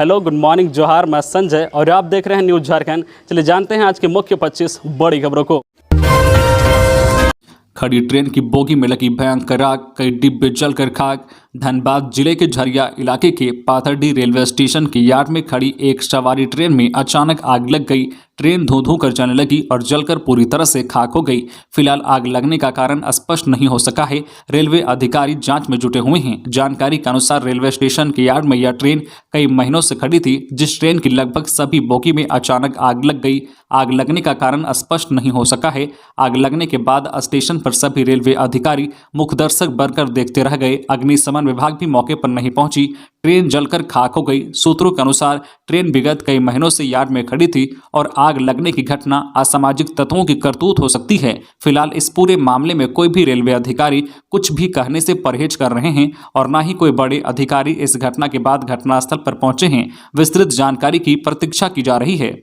Hello, good morning, जोहार। मैं संजय और आप देख रहे हैं न्यूज़ झारखंड। चलिए जानते हैं आज के मुख्य 25 बड़ी खबरों को। खड़ी ट्रेन की बोगी में लगी भयंकर आग, कई डिब्बे जलकर खाक। धनबाद जिले के झरिया इलाके के पाथरडी रेलवे स्टेशन के यार्ड में खड़ी एक सवारी ट्रेन में अचानक आग लग गई। ट्रेन धू धू कर जलने लगी और जलकर पूरी तरह से खाक हो गई। फिलहाल आग लगने का कारण स्पष्ट नहीं हो सका है। रेलवे अधिकारी जांच में जुटे हुए हैं। जानकारी के अनुसार रेलवे स्टेशन के यार्ड में यह ट्रेन कई महीनों से खड़ी थी, जिस ट्रेन की लगभग सभी बोगी में अचानक आग लग गई। आग लगने का कारण स्पष्ट नहीं हो सका है। आग लगने के बाद स्टेशन पर सभी रेलवे अधिकारी मुखदर्शक बनकर देखते रह गए। अग्निशमन विभाग भी मौके पर नहीं पहुंची। ट्रेन जलकर खाक हो गई। सूत्रों के अनुसार ट्रेन विगत कई महीनों से यार्ड में खड़ी थी और आग लगने की घटना असामाजिक तत्वों की करतूत हो सकती है। फिलहाल इस पूरे मामले में कोई भी रेलवे अधिकारी कुछ भी कहने से परहेज कर रहे हैं और न ही कोई बड़े अधिकारी इस घटना के बाद घटनास्थल पर पहुंचे हैं। विस्तृत जानकारी की प्रतीक्षा की जा रही है।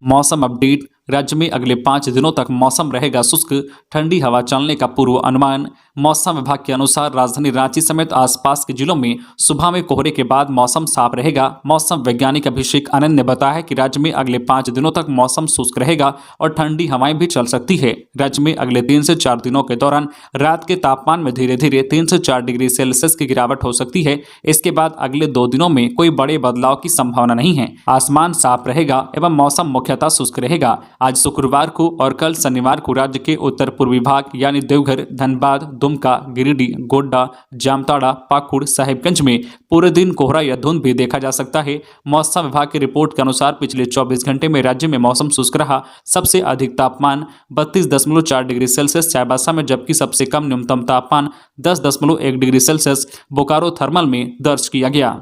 मौसम अपडेट। राज्य में अगले 5 दिनों तक मौसम रहेगा शुष्क, ठंडी हवा चलने का पूर्व अनुमान। मौसम विभाग के अनुसार राजधानी रांची समेत आसपास के जिलों में सुबह में कोहरे के बाद मौसम साफ रहेगा। मौसम वैज्ञानिक अभिषेक आनंद ने बताया कि राज्य में अगले 5 दिनों तक मौसम शुष्क रहेगा और ठंडी हवाएं भी चल सकती है। राज्य में अगले 3 से 4 दिनों के दौरान रात के तापमान में धीरे धीरे 3 से 4 डिग्री सेल्सियस की गिरावट हो सकती है। इसके बाद अगले 2 दिनों में कोई बड़े बदलाव की संभावना नहीं है। आसमान साफ रहेगा एवं मौसम मुख्यतः शुष्क रहेगा। आज शुक्रवार को और कल शनिवार को राज्य के उत्तर पूर्वी भाग यानी देवघर, धनबाद, दुमका, गिरिडीह, गोड्डा, जामताड़ा, पाकुड़, साहिबगंज में पूरे दिन कोहरा या धुंध भी देखा जा सकता है। मौसम विभाग की रिपोर्ट के अनुसार पिछले 24 घंटे में राज्य में मौसम शुष्क रहा। सबसे अधिक तापमान 32.4 डिग्री सेल्सियस चाईबासा में, जबकि सबसे कम न्यूनतम तापमान 10.1 डिग्री सेल्सियस बोकारो थर्मल में दर्ज किया गया।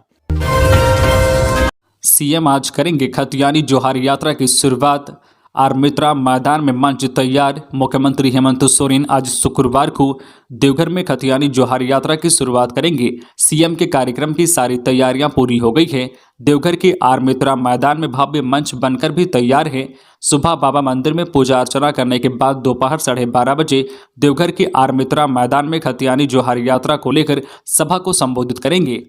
सीएम आज करेंगे खतियानी जोहार यात्रा की शुरुआत। आरमित्रा मैदान में मंच तैयार। मुख्यमंत्री हेमंत सोरेन आज शुक्रवार को देवघर में खतियानी जोहार यात्रा की शुरुआत करेंगे। सीएम के कार्यक्रम की सारी तैयारियां पूरी हो गई है। देवघर के आरमित्रा मैदान में भव्य मंच बनकर भी तैयार है। सुबह बाबा मंदिर में पूजा अर्चना करने के बाद दोपहर 12:30 बजे देवघर के आरमित्रा मैदान में खतियानी जोहार यात्रा को लेकर सभा को संबोधित करेंगे।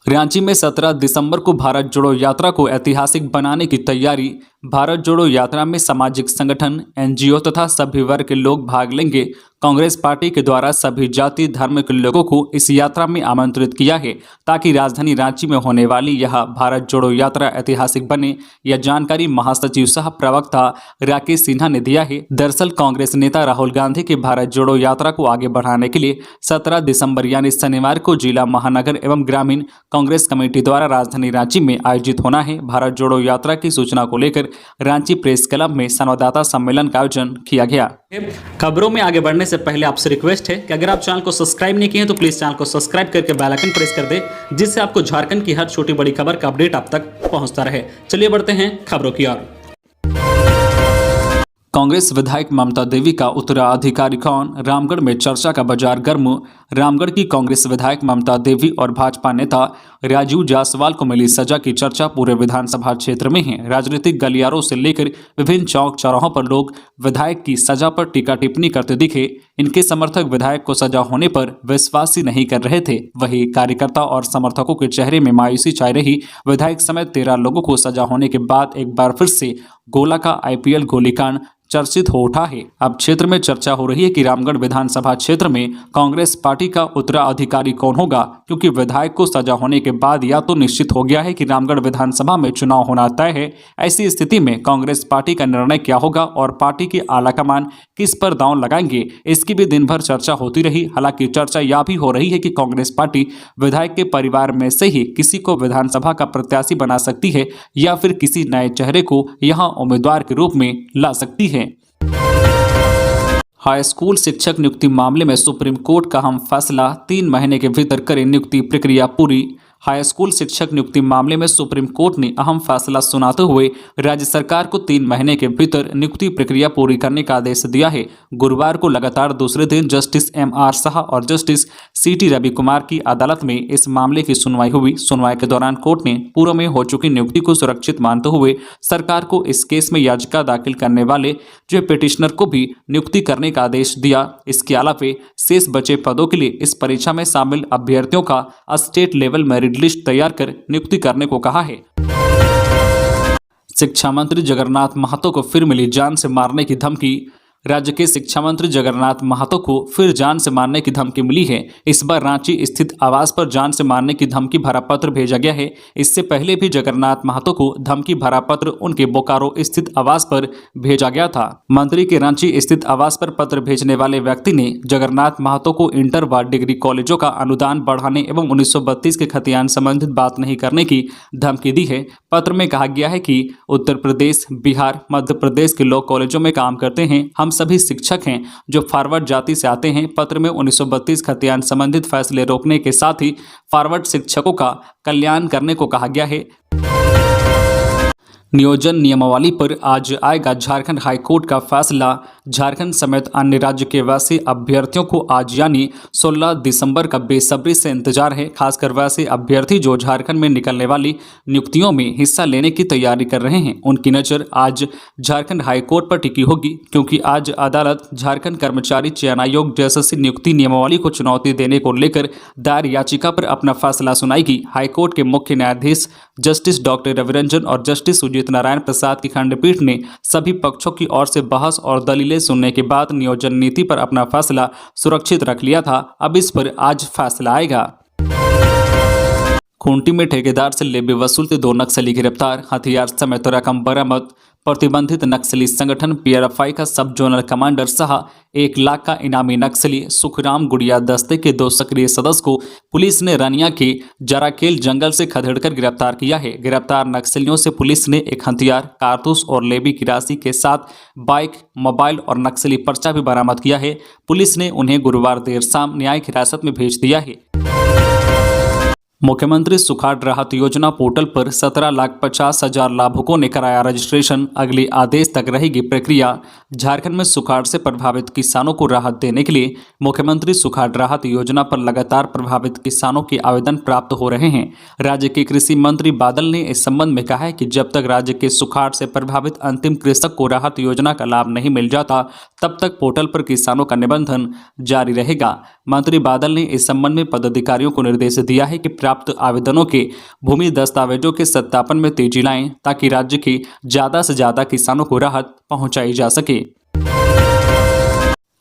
रांची में 17 दिसंबर को भारत जोड़ो यात्रा को ऐतिहासिक बनाने की तैयारी। भारत जोड़ो यात्रा में सामाजिक संगठन, एनजीओ तथा सभी वर्ग के लोग भाग लेंगे। कांग्रेस पार्टी के द्वारा सभी जाति धर्म के लोगों को इस यात्रा में आमंत्रित किया है ताकि राजधानी रांची में होने वाली यह भारत जोड़ो यात्रा ऐतिहासिक बने। यह जानकारी महासचिव सह प्रवक्ता राकेश सिन्हा ने दिया है। दरअसल कांग्रेस नेता राहुल गांधी की भारत जोड़ो यात्रा को आगे बढ़ाने के लिए 17 दिसंबर यानी शनिवार को जिला महानगर एवं ग्रामीण कांग्रेस कमेटी द्वारा राजधानी रांची में आयोजित होना है। भारत जोड़ो यात्रा की सूचना को लेकर रांची प्रेस क्लब में संवाददाता सम्मेलन का आयोजन किया गया। खबरों में आगे बढ़ने से पहले आपसे रिक्वेस्ट है कि अगर आप चैनल को सब्सक्राइब नहीं किए हैं तो प्लीज चैनल को सब्सक्राइब करके बेल आइकन प्रेस कर दे, जिससे आपको झारखंड की हर छोटी बड़ी खबर का अपडेट आप तक पहुंचता रहे। चलिए बढ़ते हैं खबरों की ओर। कांग्रेस विधायक ममता देवी का उत्तराधिकारी कौन? रामगढ़ में चर्चा का बाजार गर्म। रामगढ़ की कांग्रेस विधायक ममता देवी और भाजपा नेता राजीव जायसवाल को मिली सजा की चर्चा पूरे विधानसभा क्षेत्र में है। राजनीतिक गलियारों से लेकर विभिन्न चौक चौराहों पर लोग विधायक की सजा पर टीका टिप्पणी करते दिखे। इनके समर्थक विधायक को सजा होने पर विश्वास ही नहीं कर रहे थे। वहीं कार्यकर्ता और समर्थकों के चेहरे में मायूसी छाई रही। विधायक समेत 13 लोगों को सजा होने के बाद एक बार फिर से गोला का आईपीएल गोलीकांड चर्चित हो उठा है। अब क्षेत्र में चर्चा हो रही है कि रामगढ़ विधानसभा क्षेत्र में कांग्रेस पार्टी का उत्तराधिकारी कौन होगा, क्योंकि विधायक को सजा होने के बाद या तो निश्चित हो गया है कि रामगढ़ विधानसभा में चुनाव होना तय है। ऐसी स्थिति में कांग्रेस पार्टी का निर्णय क्या होगा और पार्टी के आलाकमान किस पर दांव लगाएंगे, इसकी भी दिन भर चर्चा होती रही। हालांकि चर्चा यह भी हो रही है कि कांग्रेस पार्टी विधायक के परिवार में से ही किसी को विधानसभा का प्रत्याशी बना सकती है या फिर किसी नए चेहरे को यहां उम्मीदवार के रूप में ला सकती है। हाई स्कूल शिक्षक नियुक्ति मामले में सुप्रीम कोर्ट का अहम फैसला। 3 महीने के भीतर करें नियुक्ति प्रक्रिया पूरी। हाई स्कूल शिक्षक नियुक्ति मामले में सुप्रीम कोर्ट ने अहम फैसला सुनाते हुए राज्य सरकार को 3 महीने के भीतर नियुक्ति प्रक्रिया पूरी करने का आदेश दिया है। गुरुवार को लगातार दूसरे दिन जस्टिस MR शाह और जस्टिस सीटी रवि कुमार की अदालत में इस मामले की सुनवाई हुई। सुनवाई के दौरान कोर्ट ने पूर्व में हो चुकी नियुक्ति को सुरक्षित मानते हुए सरकार को इस केस में याचिका दाखिल करने वाले जो पिटिशनर को भी नियुक्ति करने का आदेश दिया। इसके अलावा शेष बचे पदों के लिए इस परीक्षा में शामिल अभ्यर्थियों का स्टेट लेवल मेरिट लिस्ट तैयार कर नियुक्ति करने को कहा है। शिक्षा मंत्री जगन्नाथ महतो को फिर मिली जान से मारने की धमकी। राज्य के शिक्षा मंत्री जगन्नाथ महतो को फिर जान से मारने की धमकी मिली है। इस बार रांची स्थित आवास पर जान से मारने की धमकी भरा पत्र भेजा गया है। इससे पहले भी जगन्नाथ महतो को धमकी भरा पत्र उनके बोकारो स्थित आवास पर भेजा गया था। मंत्री के रांची स्थित आवास पर पत्र भेजने वाले व्यक्ति ने जगन्नाथ महतो को इंटर व डिग्री कॉलेजों का अनुदान बढ़ाने एवं 1932 के खतियान संबंधित बात नहीं करने की धमकी दी है। पत्र में कहा गया है कि उत्तर प्रदेश, बिहार, मध्य प्रदेश के लोग कॉलेजों में काम करते हैं। हम सभी शिक्षक हैं जो फॉरवर्ड जाति से आते हैं। पत्र में 1932 खतियान संबंधित फैसले रोकने के साथ ही फॉरवर्ड शिक्षकों का कल्याण करने को कहा गया है। नियोजन नियमावली पर आज आएगा झारखंड हाईकोर्ट का फैसला। झारखंड समेत अन्य राज्य के वैसे अभ्यर्थियों को आज यानी 16 दिसंबर का बेसब्री से इंतजार है। खासकर वैसे अभ्यर्थी जो झारखंड में निकलने वाली नियुक्तियों में हिस्सा लेने की तैयारी कर रहे हैं। उनकी नज़र आज झारखंड हाईकोर्ट पर टिकी होगी, क्योंकि आज अदालत झारखंड कर्मचारी चयन आयोग जेएसएससी नियुक्ति नियमावली को चुनौती देने को लेकर दायर याचिका पर अपना फैसला सुनाएगी। हाईकोर्ट के मुख्य न्यायाधीश जस्टिस डॉक्टर रविरंजन और जस्टिस सुजीत नारायण प्रसाद की खंडपीठ ने सभी पक्षों की ओर से बहस और दलीलें सुनने के बाद नियोजन नीति पर अपना फैसला सुरक्षित रख लिया था। अब इस पर आज फैसला आएगा। खूंटी में ठेकेदार से लेवी वसूलते 2 नक्सली गिरफ्तार, हथियार समेत रकम बरामद। प्रतिबंधित नक्सली संगठन पीआरएफआई का सब जोनल कमांडर सह 1 लाख का इनामी नक्सली सुखराम गुड़िया दस्ते के 2 सक्रिय सदस्य को पुलिस ने रनिया के जराकेल जंगल से खदेड़कर गिरफ्तार किया है। गिरफ्तार नक्सलियों से पुलिस ने एक हथियार, कारतूस और लेवी की राशि के साथ बाइक, मोबाइल और नक्सली पर्चा भी बरामद किया है। पुलिस ने उन्हें गुरुवार देर शाम न्यायिक हिरासत में भेज दिया है। मुख्यमंत्री सुखाड़ राहत योजना पोर्टल पर 17,50,000 लाभुकों ने कराया रजिस्ट्रेशन। अगले आदेश तक रहेगी प्रक्रिया। झारखंड में सुखाड़ से प्रभावित किसानों को राहत देने के लिए मुख्यमंत्री सुखाड़ राहत योजना पर लगातार प्रभावित किसानों के आवेदन प्राप्त हो रहे हैं। राज्य के कृषि मंत्री बादल ने इस संबंध में कहा है कि जब तक राज्य के सुखाड़ से प्रभावित अंतिम कृषक को राहत योजना का लाभ नहीं मिल जाता, तब तक पोर्टल पर किसानों का निबंधन जारी रहेगा। मंत्री बादल ने इस संबंध में पदाधिकारियों को निर्देश दिया है कि प्राप्त आवेदनों के भूमि दस्तावेजों के सत्यापन में तेजी लाएं, ताकि राज्य के ज्यादा से ज्यादा किसानों को राहत पहुंचाई जा सके।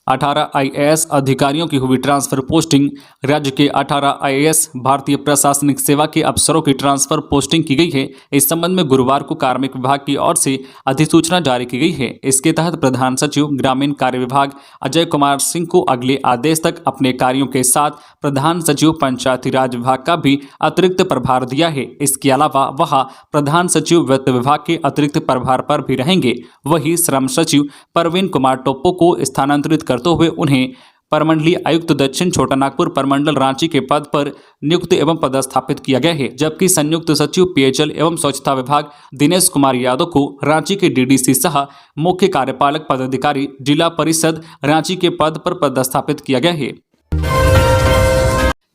18 आईएएस अधिकारियों की हुई ट्रांसफर पोस्टिंग। राज्य के 18 आईएएस भारतीय प्रशासनिक सेवा के अफसरों की ट्रांसफर पोस्टिंग की गई है। इस संबंध में गुरुवार को कार्मिक विभाग की ओर से अधिसूचना जारी की गई है। इसके तहत प्रधान सचिव ग्रामीण कार्य विभाग अजय कुमार सिंह को अगले आदेश तक अपने कार्यों के साथ प्रधान सचिव पंचायती राज विभाग का भी अतिरिक्त प्रभार दिया है। इसके अलावा वह प्रधान सचिव वित्त विभाग के अतिरिक्त प्रभार पर भी रहेंगे। वही श्रम सचिव परवीन कुमार टोप्पो को स्थानांतरित करते हुए उन्हें परमंडलीय आयुक्त दक्षिण छोटा नागपुर परमंडल रांची के पद पर नियुक्त एवं पदस्थापित किया गया है। जबकि संयुक्त सचिव पेयजल एवं स्वच्छता विभाग दिनेश कुमार यादव को रांची के डीडीसी सह मुख्य कार्यपालक पदाधिकारी जिला परिषद रांची के पद पर पदस्थापित किया गया है।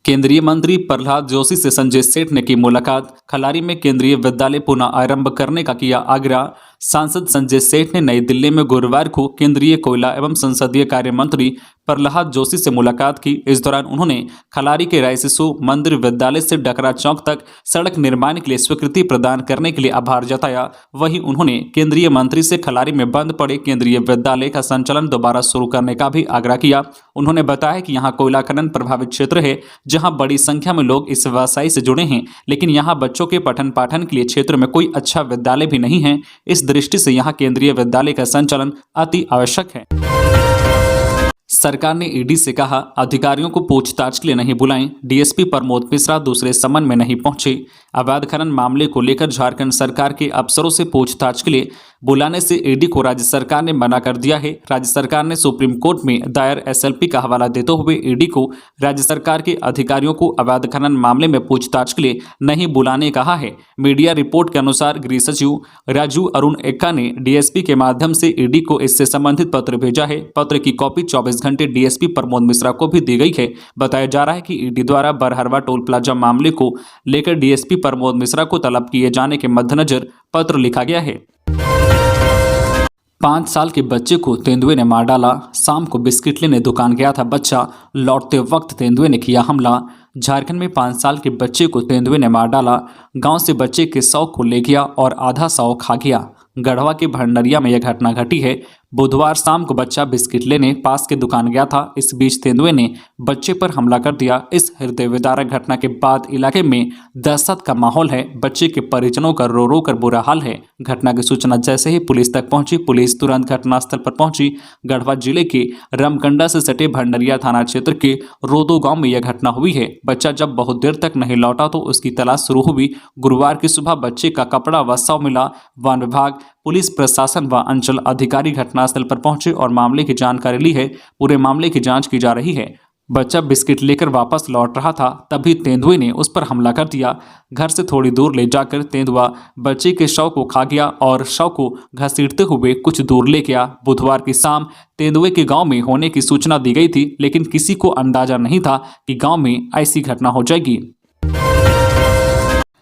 केंद्रीय मंत्री प्रहलाद जोशी से संजय सेठ ने की मुलाकात। खलारी में केंद्रीय विद्यालय पुनः आरंभ करने का किया आग्रह। सांसद संजय सेठ ने नई दिल्ली में गुरुवार को केंद्रीय कोयला एवं संसदीय कार्य मंत्री प्रहलाद जोशी से मुलाकात की। इस दौरान उन्होंने खलारी के राय शिशु मंदिर विद्यालय से डकरा चौक तक सड़क निर्माण के लिए स्वीकृति प्रदान करने के लिए आभार जताया। वहीं उन्होंने केंद्रीय मंत्री से खलारी में बंद पड़े केंद्रीय विद्यालय का संचालन दोबारा शुरू करने का भी आग्रह किया। उन्होंने बताया कि यहाँ कोयला खनन प्रभावित क्षेत्र है, जहाँ बड़ी संख्या में लोग इस व्यवसाय से जुड़े हैं, लेकिन यहाँ बच्चों के पठन पाठन के लिए क्षेत्र में कोई अच्छा विद्यालय भी नहीं है। इस दृष्टि से यहाँ केंद्रीय विद्यालय का संचालन अति आवश्यक है। सरकार ने ईडी से कहा अधिकारियों को पूछताछ के लिए नहीं बुलाएं। डीएसपी प्रमोद मिश्रा दूसरे समन में नहीं पहुंचे। अवैध खनन मामले को लेकर झारखंड सरकार के अफसरों से पूछताछ के लिए बुलाने से ईडी को राज्य सरकार ने मना कर दिया है। राज्य सरकार ने सुप्रीम कोर्ट में दायर एसएलपी का हवाला देते हुए ईडी को राज्य सरकार के अधिकारियों को अवैध खनन मामले में पूछताछ के लिए नहीं बुलाने कहा है। मीडिया रिपोर्ट के अनुसार गृह सचिव राजू अरुण एक्का ने डीएसपी के माध्यम से ईडी को इससे संबंधित पत्र भेजा है। पत्र की कॉपी 24 घंटे डीएसपी प्रमोद मिश्रा को भी दी गई है। बताया जा रहा है कि ईडी द्वारा बरहरवा टोल प्लाजा मामले को लेकर डीएसपी प्रमोद मिश्रा को तलब किए जाने के मद्देनजर पत्र लिखा गया है। 5 साल के बच्चे को तेंदुए ने मार डाला। शाम को बिस्किट लेने दुकान गया था बच्चा, लौटते वक्त तेंदुए ने किया हमला। झारखंड में 5 साल के बच्चे को तेंदुए ने मार डाला। गांव से बच्चे के शव को ले गया और आधा शव खा गया। गढ़वा के भंडरिया में यह घटना घटी है। बुधवार शाम को बच्चा बिस्किट लेने पास के दुकान गया था। इस बीच तेंदुए ने बच्चे पर हमला कर दिया। इस हृदय विदारक घटना के बाद इलाके में दहशत का माहौल है। बच्चे के परिजनों का रो रो कर बुरा हाल है। घटना की सूचना जैसे ही पुलिस तक पहुंची, पुलिस तुरंत घटनास्थल पर पहुंची। गढ़वा जिले के रमकंडा से सटे भंडरिया थाना क्षेत्र के रोदो गांव में यह घटना हुई है। बच्चा जब बहुत देर तक नहीं लौटा तो उसकी तलाश शुरू हुई। गुरुवार की सुबह बच्चे का कपड़ा व शव मिला। वन विभाग, पुलिस प्रशासन व अंचल अधिकारी घटनास्थल पर पहुंचे और मामले की जानकारी ली है। पूरे मामले की जांच की जा रही है। बच्चा बिस्किट लेकर वापस लौट रहा था, तभी तेंदुए ने उस पर हमला कर दिया। घर से थोड़ी दूर ले जाकर तेंदुआ बच्चे के शव को खा गया और शव को घसीटते हुए कुछ दूर ले गया। बुधवार की शाम तेंदुए के गांव में होने की सूचना दी गई थी, लेकिन किसी को अंदाजा नहीं था कि गांव में ऐसी घटना हो जाएगी।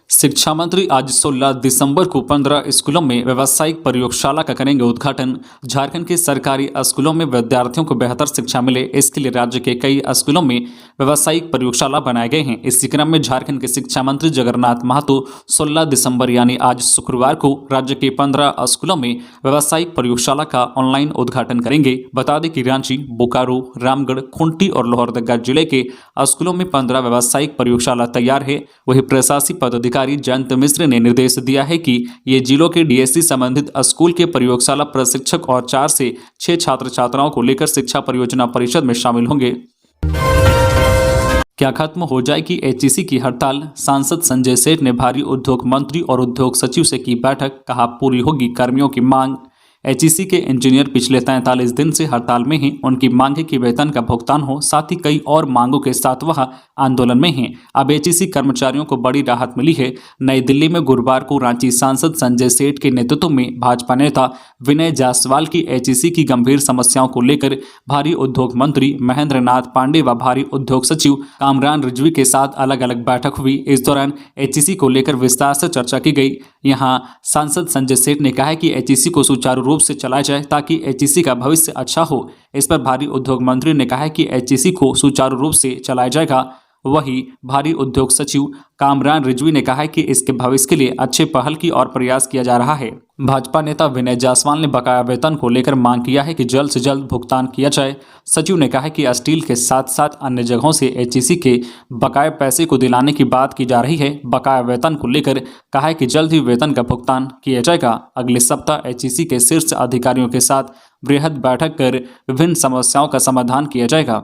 शिक्षा मंत्री आज 16 दिसंबर को 15 स्कूलों में व्यावसायिक प्रयोगशाला का करेंगे उद्घाटन। झारखंड के सरकारी स्कूलों में विद्यार्थियों को बेहतर शिक्षा मिले, इसके लिए राज्य के कई स्कूलों में व्यावसायिक प्रयोगशाला बनाए गए हैं। इसी क्रम में झारखंड के शिक्षा मंत्री जगन्नाथ महतो 16 दिसंबर यानी आज शुक्रवार को राज्य के 15 स्कूलों में व्यावसायिक प्रयोगशाला का ऑनलाइन उद्घाटन करेंगे। बता दें कि रांची, बोकारो, रामगढ़, खूंटी और लोहरदगा जिले के स्कूलों में 15 व्यावसायिक प्रयोगशाला तैयार है। वही प्रशासनिक पदाधिकारी जयंत मिश्र ने निर्देश दिया है कि ये जिलों के डीएससी संबंधित स्कूल के प्रयोगशाला प्रशिक्षक और 4 से 6 छात्र छात्राओं को लेकर शिक्षा परियोजना परिषद में शामिल होंगे। क्या खत्म हो जाएगी एचईसी की हड़ताल? सांसद संजय सेठ ने भारी उद्योग मंत्री और उद्योग सचिव से की बैठक, कहा पूरी होगी कर्मियों की मांग। एचईसी के इंजीनियर पिछले 43 दिन से हड़ताल में हैं। उनकी मांग है कि वेतन का भुगतान हो, साथ ही कई और मांगों के साथ वह आंदोलन में हैं। अब एचईसी कर्मचारियों को बड़ी राहत मिली है। नई दिल्ली में गुरुवार को रांची सांसद संजय सेठ के नेतृत्व में भाजपा नेता विनय जायसवाल की एचईसी की गंभीर समस्याओं को लेकर भारी उद्योग मंत्री महेंद्र नाथ पांडे व भारी उद्योग सचिव कामरान रिजवी के साथ अलग अलग बैठक हुई। इस दौरान एचईसी को लेकर विस्तार से चर्चा की गई। यहाँ सांसद संजय सेठ ने कहा कि एचईसी को सुचारू रूप से चलाया जाए ताकि एचईसी का भविष्य अच्छा हो। इस पर भारी उद्योग मंत्री ने कहा कि एचईसी को सुचारू रूप से चलाया जाएगा। वहीं भारी उद्योग सचिव कामरान रिजवी ने कहा कि इसके भविष्य के लिए अच्छे पहल की और प्रयास किया जा रहा है। भाजपा नेता विनय जायसवाल ने बकाया वेतन को लेकर मांग किया है कि जल्द से जल्द भुगतान किया जाए। सचिव ने कहा कि स्टील के साथ साथ अन्य जगहों से एचईसी के बकाया पैसे को दिलाने की बात की जा रही है। बकाया वेतन को लेकर कहा है कि जल्द ही वेतन का भुगतान किया जाएगा। अगले सप्ताह एचईसी के शीर्ष अधिकारियों के साथ बृहद बैठक कर विभिन्न समस्याओं का समाधान किया जाएगा।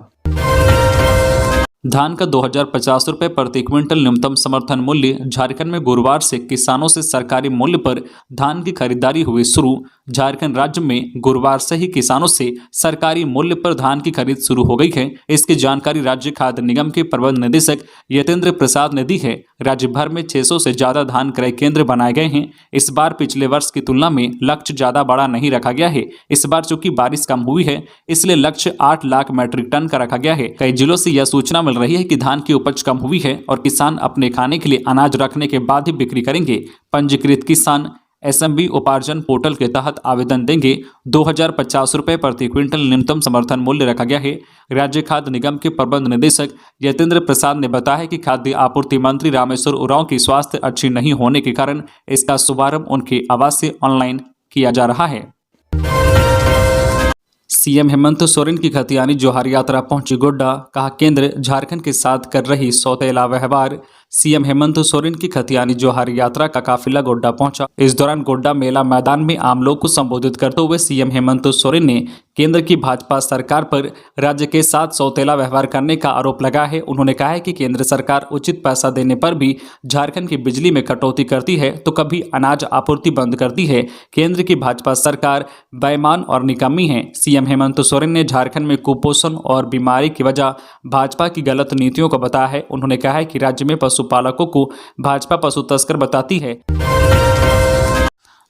धान का 2050 रुपये प्रति क्विंटल न्यूनतम समर्थन मूल्य। झारखंड में गुरुवार से किसानों से सरकारी मूल्य पर धान की खरीदारी हुई शुरू। झारखंड राज्य में गुरुवार से ही किसानों से सरकारी मूल्य पर धान की खरीद शुरू हो गई है। इसकी जानकारी राज्य खाद्य निगम के प्रबंध निदेशक यतेंद्र प्रसाद ने दी है। राज्य भर में 600 से ज्यादा धान क्रय केंद्र बनाए गए हैं। इस बार पिछले वर्ष की तुलना में लक्ष्य ज्यादा बड़ा नहीं रखा गया है। इस बार चूंकि बारिश कम हुई है, इसलिए लक्ष्य 8 लाख मीट्रिक टन का रखा गया है। कई जिलों से यह सूचना मिल रही है कि धान की उपज कम हुई है और किसान अपने खाने के लिए अनाज रखने के बाद ही बिक्री करेंगे। पंजीकृत किसान एसएमबी उपार्जन पोर्टल के तहत आवेदन देंगे। 2050 रुपये प्रति क्विंटल न्यूनतम समर्थन मूल्य रखा गया है। राज्य खाद्य निगम के प्रबंध निदेशक यतेंद्र प्रसाद ने बताया कि खाद्य आपूर्ति मंत्री रामेश्वर उरांव की स्वास्थ्य अच्छी नहीं होने के कारण इसका शुभारंभ उनके आवास से ऑनलाइन किया जा रहा है। सीएम हेमंत सोरेन की खतियानी जोहार यात्रा पहुंची गोड्डा, कहा केंद्र झारखंड के साथ कर रही सौतेला व्यवहार। सीएम हेमंत सोरेन की खतियानी जोहार यात्रा का काफिला गोड्डा पहुंचा। इस दौरान गोड्डा मेला मैदान में आम लोग को संबोधित करते हुए सीएम हेमंत सोरेन ने केंद्र की भाजपा सरकार पर राज्य के साथ सौतेला व्यवहार करने का आरोप लगाया है। उन्होंने कहा है कि केंद्र सरकार उचित पैसा देने पर भी झारखंड की बिजली में कटौती करती है तो कभी अनाज आपूर्ति बंद करती है। केंद्र की भाजपा सरकार बेईमान और निकम्मी है। सीएम हेमंत सोरेन ने झारखंड में कुपोषण और बीमारी की वजह भाजपा की गलत नीतियों को बताया है। उन्होंने कहा है कि राज्य में पशुपालकों को भाजपा पशु तस्कर बताती है।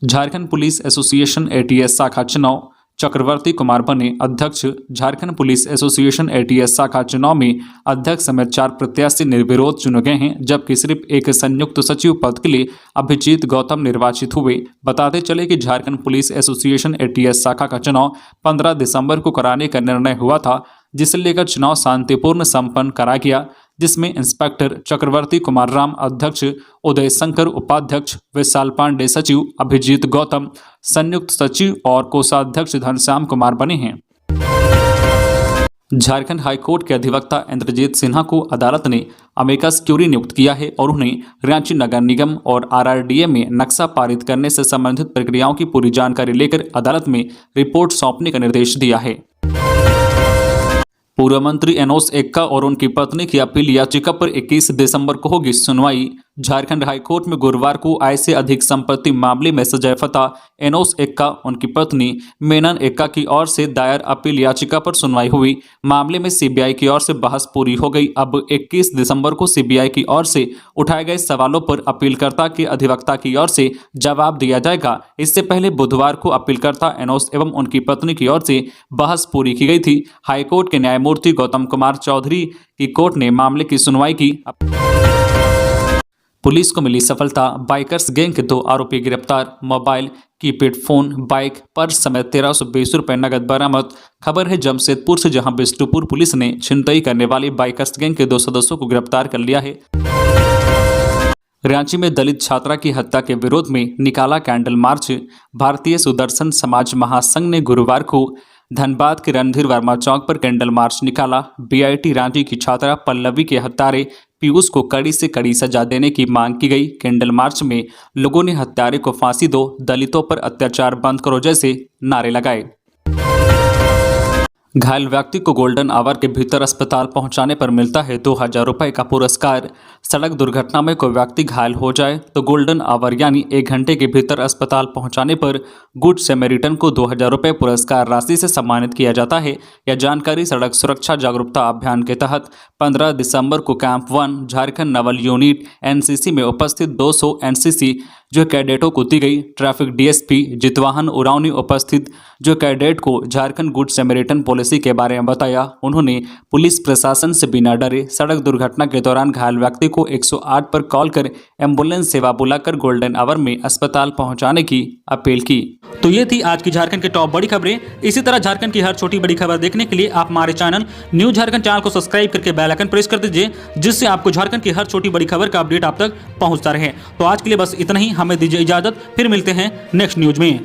झारखंड पुलिस एसोसिएशन एटीएस शाखा चुनाव, चक्रवर्ती कुमार बने अध्यक्ष। झारखंड पुलिस एसोसिएशन एटीएस शाखा चुनाव में अध्यक्ष समेत 4 प्रत्याशी निर्विरोध चुने गए हैं, जबकि सिर्फ एक संयुक्त सचिव पद के लिए अभिजीत गौतम निर्वाचित हुए। बताते चले कि झारखंड पुलिस एसोसिएशन एटीएस शाखा का चुनाव 15 दिसंबर को कराने का निर्णय हुआ था, जिसे लेकर चुनाव शांतिपूर्ण संपन्न करा गया, जिसमें इंस्पेक्टर चक्रवर्ती कुमार राम अध्यक्ष, उदय शंकर उपाध्यक्ष, विशाल पांडे सचिव, अभिजीत गौतम संयुक्त सचिव और कोषाध्यक्ष घनश्याम कुमार बने हैं। झारखंड हाईकोर्ट के अधिवक्ता इंद्रजीत सिन्हा को अदालत ने अमिकस क्यूरी नियुक्त किया है और उन्हें रांची नगर निगम और आरआरडीए में नक्शा पारित करने से संबंधित प्रक्रियाओं की पूरी जानकारी लेकर अदालत में रिपोर्ट सौंपने का निर्देश दिया है। पूर्व मंत्री एनोस एक्का और उनकी पत्नी की अपील याचिका पर 21 दिसंबर को होगी सुनवाई। झारखंड हाईकोर्ट में गुरुवार को आय से अधिक संपत्ति मामले में सजायाफ्ता एनोस एक्का, उनकी पत्नी मेनन एक्का की ओर से दायर अपील याचिका पर सुनवाई हुई। मामले में सीबीआई की ओर से बहस पूरी हो गई। अब 21 दिसंबर को सीबीआई की ओर से उठाए गए सवालों पर अपीलकर्ता के अधिवक्ता की ओर से जवाब दिया जाएगा। इससे पहले बुधवार को अपीलकर्ता एनोस एवं उनकी पत्नी की ओर से बहस पूरी की गई थी। हाईकोर्ट के न्यायमूर्ति गौतम कुमार चौधरी की कोर्ट ने मामले की सुनवाई की। पुलिस को मिली सफलता, बाइकर्स गैंग के 2 आरोपी गिरफ्तार। Mobile, keypad phone, bike, purse समेत 1320 रुपये नगद बरामद। खबर है जमशेदपुर से, जहां बिष्टुपुर पुलिस ने छिनतई करने वाली बाइकर्स गैंग के 2 सदस्यों को गिरफ्तार कर लिया है। रांची में दलित छात्रा की हत्या के विरोध में निकाला कैंडल मार्च। भारतीय सुदर्शन समाज महासंघ ने गुरुवार को धनबाद के रणधीर वर्मा चौक पर कैंडल मार्च निकाला। बीआईटी रांची की छात्रा पल्लवी के हत्यारे पीयूष को कड़ी से कड़ी सजा देने की मांग की गई। कैंडल मार्च में लोगों ने हत्यारे को फांसी दो, दलितों पर अत्याचार बंद करो जैसे नारे लगाए। घायल व्यक्ति को गोल्डन आवर के भीतर अस्पताल पहुंचाने पर मिलता है 2000 रुपये का पुरस्कार। सड़क दुर्घटना में कोई व्यक्ति घायल हो जाए तो गोल्डन आवर यानी 1 घंटे के भीतर अस्पताल पहुंचाने पर गुड सैमरिटन को 2000 रुपये पुरस्कार राशि से सम्मानित किया जाता है। यह जानकारी सड़क सुरक्षा जागरूकता अभियान के तहत 15 दिसंबर को camp 1 Jharkhand Naval unit NCC में उपस्थित 200 एनसीसी जो कैडेटों को दी गई। ट्रैफिक डीएसपी जितवाहन उरावनी उपस्थित जो कैडेट को झारखंड गुड सैमरिटन पॉलिसी के बारे में बताया। उन्होंने पुलिस प्रशासन से बिना डरे सड़क दुर्घटना के दौरान घायल व्यक्ति को 108 पर कॉल कर एम्बुलेंस सेवा बुलाकर गोल्डन आवर में अस्पताल पहुंचाने की अपील की। तो ये थी आज की झारखंड की टॉप बड़ी खबरें। इसी तरह झारखंड की हर छोटी बड़ी खबर देखने के लिए आप हमारे चैनल न्यूज झारखंड चैनल को सब्सक्राइब करके बेल आइकन प्रेस कर दीजिए, जिससे आपको झारखंड की हर छोटी बड़ी खबर का अपडेट आप तक पहुंचता रहे। तो आज के लिए बस इतना ही, हमें दीजिए इजाजत, फिर मिलते हैं नेक्स्ट न्यूज में।